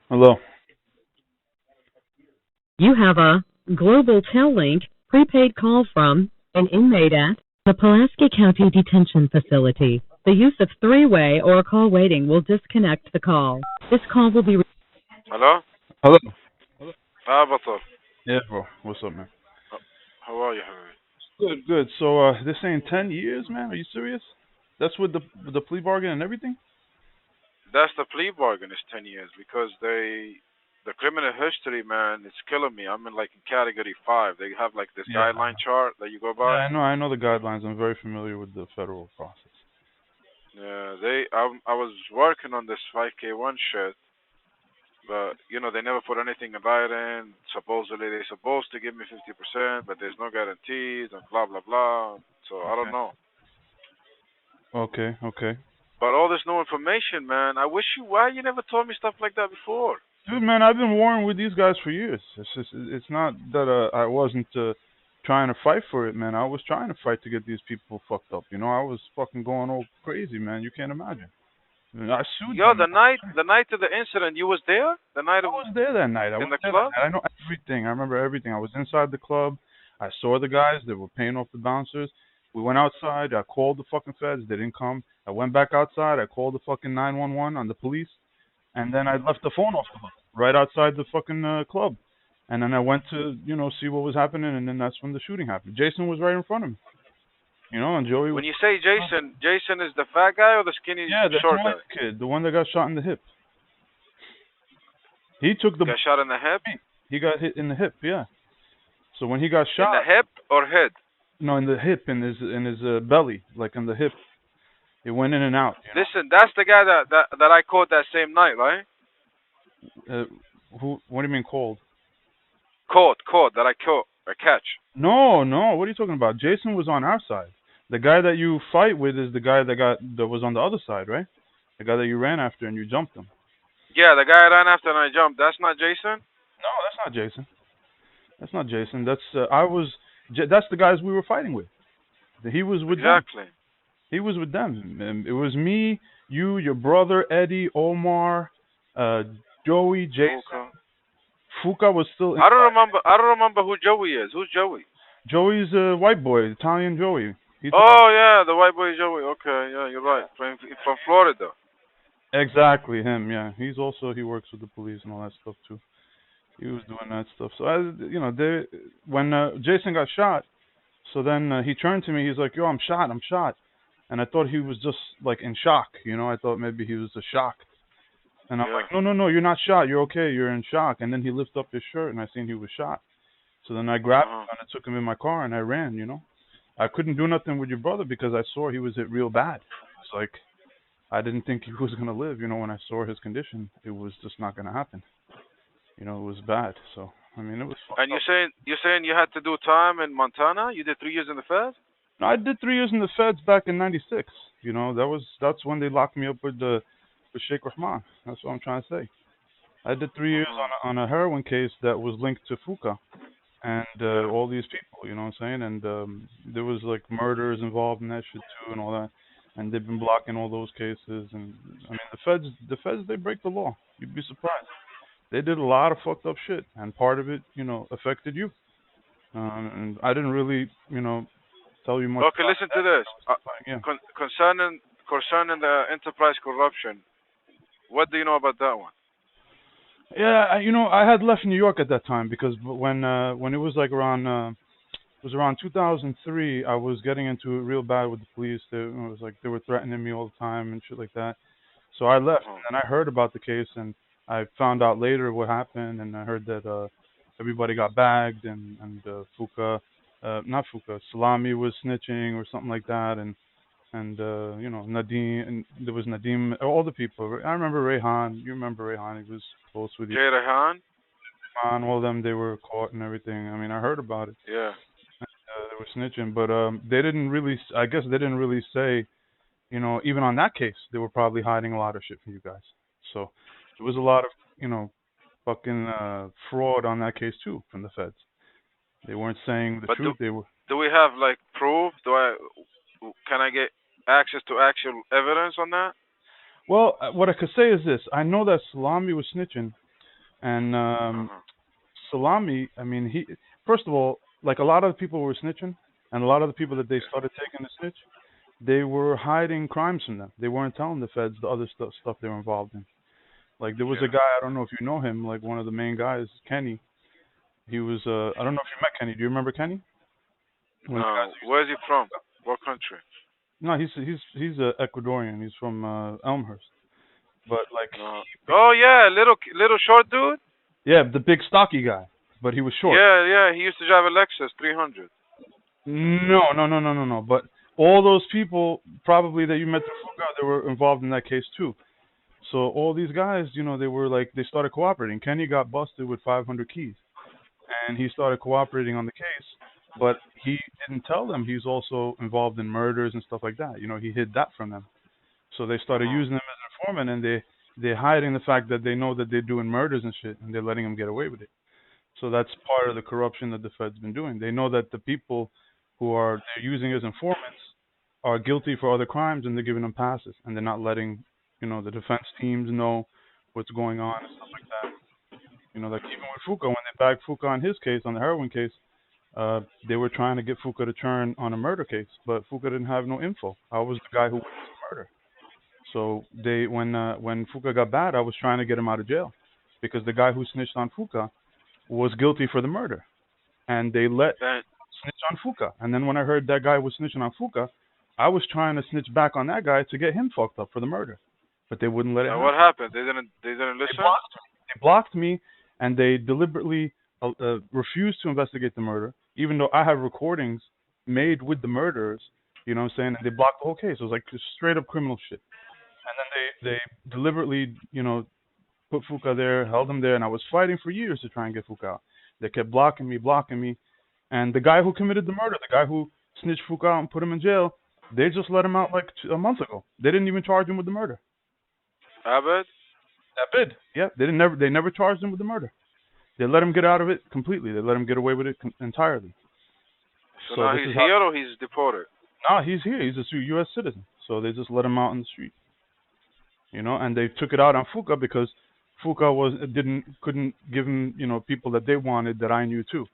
Hello. You have a global tel link prepaid call from an inmate at the Pulaski County Detention Facility. The use of three-way or call waiting will disconnect the call. This call will be... Hello? Hello. Batal. Yeah, bro. What's up, man? How are you, Harry? Good, good. So, this ain't 10 years, man? Are you serious? That's with the plea bargain and everything? That's the plea bargain is 10 years because the criminal history, man, it's killing me. I'm in like in category 5. They have like this Yeah. guideline chart that you go Yeah, by. I know the guidelines. I'm very familiar with the federal process. Yeah, I was working on this 5K1 shit, but they never put anything in writing. Supposedly they're supposed to give me 50%, but there's no guarantees and blah blah blah. So I don't Okay. know. Okay, okay. But all this new information, man, I wish why you never told me stuff like that before. Dude, man, I've been warring with these guys for years. It's not that I wasn't trying to fight for it, man. I was trying to fight to get these people fucked up. I was fucking going all crazy, man. You can't imagine. I sued Yo, them. the night of the incident, you was there? The night I of was there that night. in the club? I know everything. I remember everything. I was inside the club. I saw the guys. They were paying off the bouncers. We went outside. I called the fucking feds. They didn't come. I went back outside. I called the fucking 911 on the police. And then I left the phone off the hook right outside the fucking club. And then I went to, see what was happening. And then that's when the shooting happened. Jason was right in front of me. And Joey was... When you say Jason is the fat guy or the skinny Yeah, the short Italian guy? kid. The one that got shot in the hip. He took the... Got shot in the hip? He got hit in the hip, yeah. So when he got In shot... the hip or head? No, in the hip, in his belly, like in the hip. It went in and out. Listen, that's the guy that I caught that same night, right? Who? What do you mean cold? Caught that I caught or catch. No, no. What are you talking about? Jason was on our side. The guy that you fight with is the guy that was on the other side, right? The guy that you ran after and you jumped him. Yeah, the guy I ran after and I jumped. That's not Jason? No, that's not Jason. That's not Jason. That's the guys we were fighting with. He was with them. Exactly. He was with them. And it was me, you, your brother Eddie, Omar, Joey, Jason. Fuka was still. I don't remember who Joey is. Who's Joey? Joey's a white boy, Italian Joey. Oh yeah, the white boy Joey. Okay, yeah, you're right. From Florida. Exactly him. Yeah, he works with the police and all that stuff too. He was doing that stuff. So when Jason got shot, so then he turned to me. He's like, "Yo, I'm shot," and I thought he was just like in shock. I thought maybe he was shocked. And I'm like, no, you're not shot. You're okay. You're in shock. And then he lifted up his shirt, and I seen he was shot. So then I grabbed him and I took him in my car and I ran. I couldn't do nothing with your brother because I saw he was hit real bad. It's like I didn't think he was gonna live. When I saw his condition, it was just not gonna happen. It was bad. So I mean, it was. And you're saying you had to do time in Montana? You did 3 years in the Fed? No, I did 3 years in the feds back in '96. That's when they locked me up with Sheikh Rahman. That's what I'm trying to say. I did 3 years on a heroin case that was linked to Fuka and all these people, you know what I'm saying? And there was like murders involved in that shit too and all that. And they've been blocking all those cases. And I mean, the feds, they break the law. You'd be surprised. They did a lot of fucked up shit, and part of it, affected you. And I didn't really, tell you much. Okay, listen to this. Yeah. Concerning the enterprise corruption, what do you know about that one? Yeah, I had left New York at that time because when it was like around 2003, I was getting into it real bad with the police. It was like they were threatening me all the time and shit like that. So I left, and I heard about the case, and I found out later what happened, and I heard that everybody got bagged, and not Fuka, Salami was snitching or something like that, and Nadim, and there was Nadim, all the people. I remember Rehan. You remember Rehan? He was close with you. Jay Rehan? All of them, they were caught and everything. I mean, I heard about it. Yeah. They were snitching, but they didn't really. I guess they didn't really say. Even on that case, they were probably hiding a lot of shit from you guys. So there was a lot of fucking fraud on that case too from the feds. They weren't saying the truth. Do we have like proof? Can I get access to actual evidence on that? Well, what I could say is this: I know that Salami was snitching, and Uh-huh. Salami. I mean, he first of all, like a lot of the people were snitching, and a lot of the people that they Yeah. started taking the snitch, they were hiding crimes from them. They weren't telling the feds the other stuff they were involved in. Like there was a Yeah. guy, I don't know if you know him, like one of the main guys, Kenny. He was I don't know if you met Kenny. Do you remember Kenny? One of the guys No. who used to Where's he be on from? Fuka. What country? No, he's Ecuadorian. He's from Elmhurst. But like No. Oh yeah, little short dude. yeah, the big stocky guy, but he was short. Yeah, yeah. He used to drive a Lexus 300. No, no, no, no, no, no. But all those people probably that you met through Fuka, they were involved in that case too. So all these guys, they were like they started cooperating. Kenny got busted with 500 keys, and he started cooperating on the case, but he didn't tell them he's also involved in murders and stuff like that. He hid that from them. So they Uh started huh. using him as an informant, and they're hiding the fact that they know that they're doing murders and shit, and they're letting him get away with it. So that's part of the corruption that the Fed's been doing. They know that the people who they're using as informants are guilty for other crimes, and they're giving them passes, and they're not letting the defense teams know what's going on and stuff like that. Like even with Fuka, when they bagged Fuka on his case, on the heroin case, they were trying to get Fuka to turn on a murder case, but Fuka didn't have no info. I was the guy who witnessed the murder. So when Fuka got bad, I was trying to get him out of jail because the guy who snitched on Fuka was guilty for the murder, and they let Then snitch on Fuka. And then when I heard that guy was snitching on Fuka, I was trying to snitch back on that guy to get him fucked up for the murder, but they wouldn't let it now what happen. happened? They didn't They listen. blocked me. They blocked me, and they deliberately refused to investigate the murder, even though I have recordings made with the murderers. You know what I'm saying? And they blocked the whole case. It was like just straight up criminal shit. And then they deliberately, put Fuka there, held him there, and I was fighting for years to try and get Fuka out. They kept blocking me, and the guy who committed the murder, the guy who snitched Fuka out and put him in jail, they just let him out like a month ago. They didn't even charge him with the murder. Abed. That bid, yeah, they never charged him with the murder. They let him get out of it completely. They let him get away with it entirely. So So now this he's is how. here or he's deported. No, he's here. He's a U.S. citizen. So they just let him out in the street. And they took it out on Fuka because Fuka couldn't give him people that they wanted that I knew too,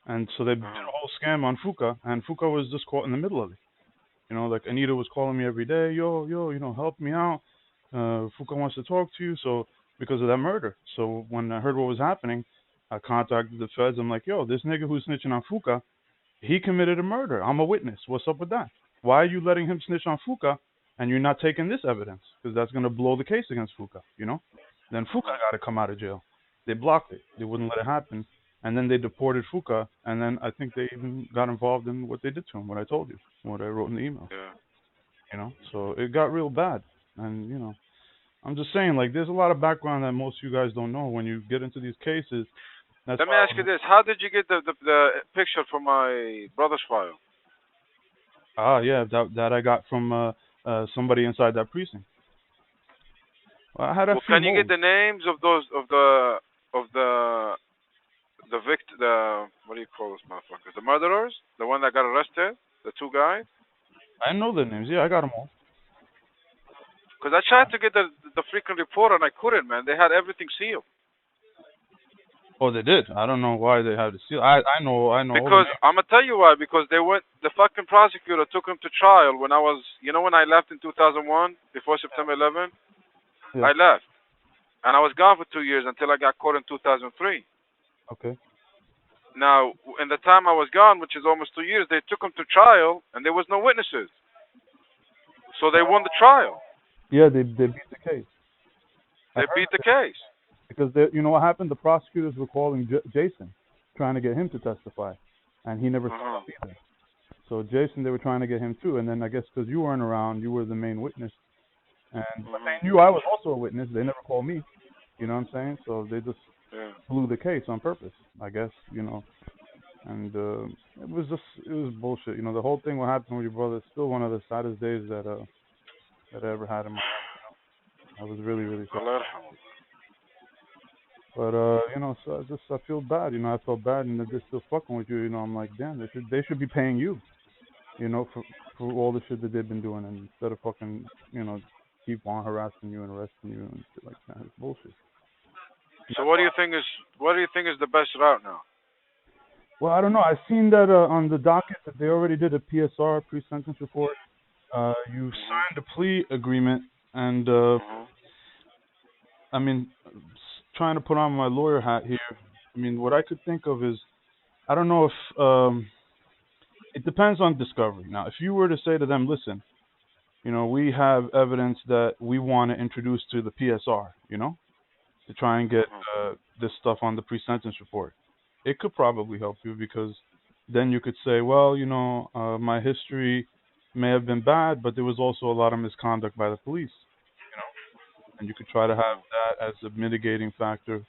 and so they did a Uh-huh. whole scam on Fuka, and Fuka was just caught in the middle of it. Like Anita was calling me every day, yo, help me out. Fuka wants to talk to you, so because of that murder. So when I heard what was happening, I contacted the feds. I'm like, yo, this nigga who's snitching on Fuka, he committed a murder. I'm a witness. What's up with that? Why are you letting him snitch on Fuka and you're not taking this evidence? Because that's going to blow the case against Fuka. Then Fuka Uh-huh. got to come out of jail. They blocked it. They wouldn't let it happen. And then they deported Fuka. And then I think they even got involved in what they did to him, what I told you, what I wrote in the email. Yeah. So it got real bad. And, I'm just saying, like, there's a lot of background that most of you guys don't know when you get into these cases. That's Let me why ask you this: how did you get the picture from my brother's file? yeah, that I got from somebody inside that precinct. Well, I had a Well, few can you get holes. the names of those the what do you call those motherfuckers? The murderers, the one that got arrested, the two guys. I know their names. Yeah, I got them all. Because I tried to get the freaking report and I couldn't, man. They had everything sealed. Oh, they did. I don't know why they had to steal. I know all the Because names. I'm gonna tell you why. Because the fucking prosecutor took him to trial when I was, when I left in 2001 before September 11. Yeah. I left and I was gone for 2 years until I got caught in 2003. Okay. Now, in the time I was gone, which is almost 2 years, they took him to trial and there was no witnesses, so they won the trial. Yeah, they beat the case. I They heard beat the that case. because you know what happened? The prosecutors were calling Jason, trying to get him to testify, and he never showed Uh-huh. up either. So Jason, they were trying to get him too, and then I guess because you weren't around, you were the main witness, but Uh-huh. they knew I was also a witness. They never called me. You know what I'm saying? So they just Yeah. blew the case on purpose, I guess. And it was bullshit. The whole thing what happened with your brother is still one of the saddest days that I ever had in my life. I was really, really sad. Allah yarhamah. But so I feel bad. I felt bad, and they're still fucking with you. I'm like, damn, they should be paying you. For all the shit that they've been doing, and instead of fucking keep on harassing you and arresting you and shit like that. It's bullshit. So what do you think is the best route now? Well, I don't know. I've seen that on the docket that they already did a PSR, pre-sentence report. You signed a plea agreement, and I mean, trying to put on my lawyer hat here. I mean, what I could think of is, I don't know if it depends on discovery. Now, if you were to say to them, listen, we have evidence that we want to introduce to the PSR, to try and get this stuff on the pre-sentence report, it could probably help you, because then you could say, well, my history may have been bad, but there was also a lot of misconduct by the police, and you could try to have that as a mitigating factor,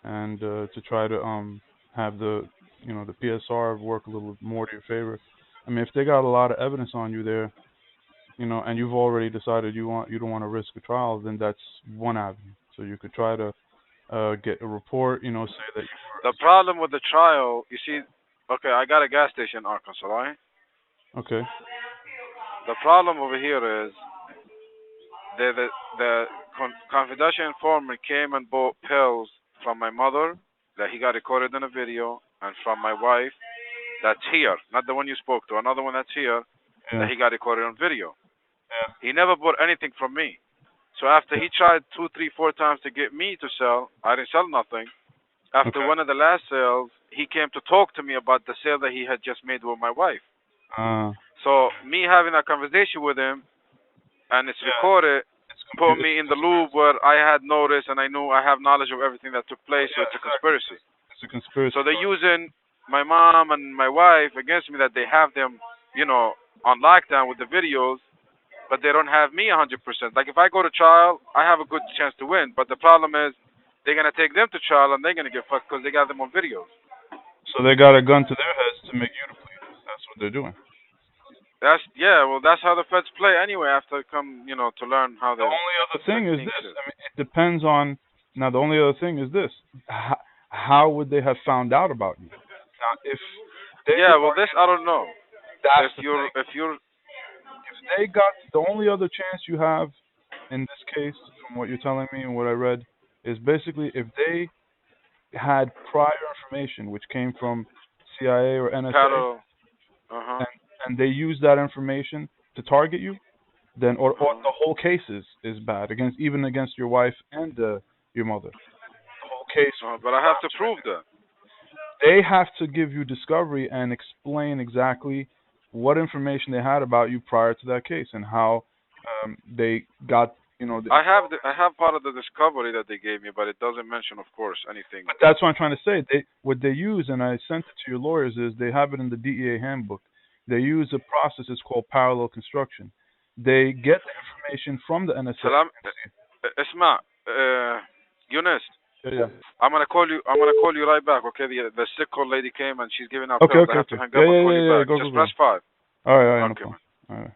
and to try to have the the PSR work a little more to your favor. I mean, if they got a lot of evidence on you there, and you've already decided you don't want to risk a trial, then that's one avenue. So you could try to get a report, say that you were... The problem with the trial, you see, okay, I got a gas station in Arkansas, right? Okay. The problem over here is the confidential informant came and bought pills from my mother that he got recorded in a video, and from my wife that's here, not the one you spoke to, another one that's here, that he got recorded on video. Yeah. He never bought anything from me. So after he tried 2, 3, 4 times to get me to sell, I didn't sell nothing. After one of the last sales, he came to talk to me about the sale that he had just made with my wife. So me having a conversation with him, and it's recorded, put me in the loop where I had notice and I knew I have knowledge of everything that took place. So it's a conspiracy. It's a conspiracy. So they're using my mom and my wife against me, that they have them, on lockdown with the videos, but they don't have me 100%. Like if I go to trial, I have a good chance to win. But the problem is, they're gonna take them to trial and they're gonna get fucked because they got them on videos. So they got a gun to their heads to make you to plead. That's what they're doing. That's how the feds play anyway. After come, to learn how they. The only other thing is this. I mean, it depends on. Now, the only other thing is this. How would they have found out about you? Now, if they this I don't know. That's If they got, the only other chance you have in this case, from what you're telling me and what I read, is basically if they had prior information which came from CIA or NSA, and they used that information to target you, then or the whole case is bad even against your wife and your mother. The whole case. But I have to prove that. They have to give you discovery and explain exactly what information they had about you prior to that case and how they got, I have part of the discovery that they gave me, but it doesn't mention, of course, anything. But that's what I'm trying to say. What they use, and I sent it to your lawyers, is they have it in the DEA handbook. They use a process it's called parallel construction. They get the information from the NSA. Salam, Isma, Yunus. Yeah. I'm gonna call you right back. Okay, the sick old lady came and she's giving out pills. I have to hang up and call you back. Just press 5. All right. Okay. All right.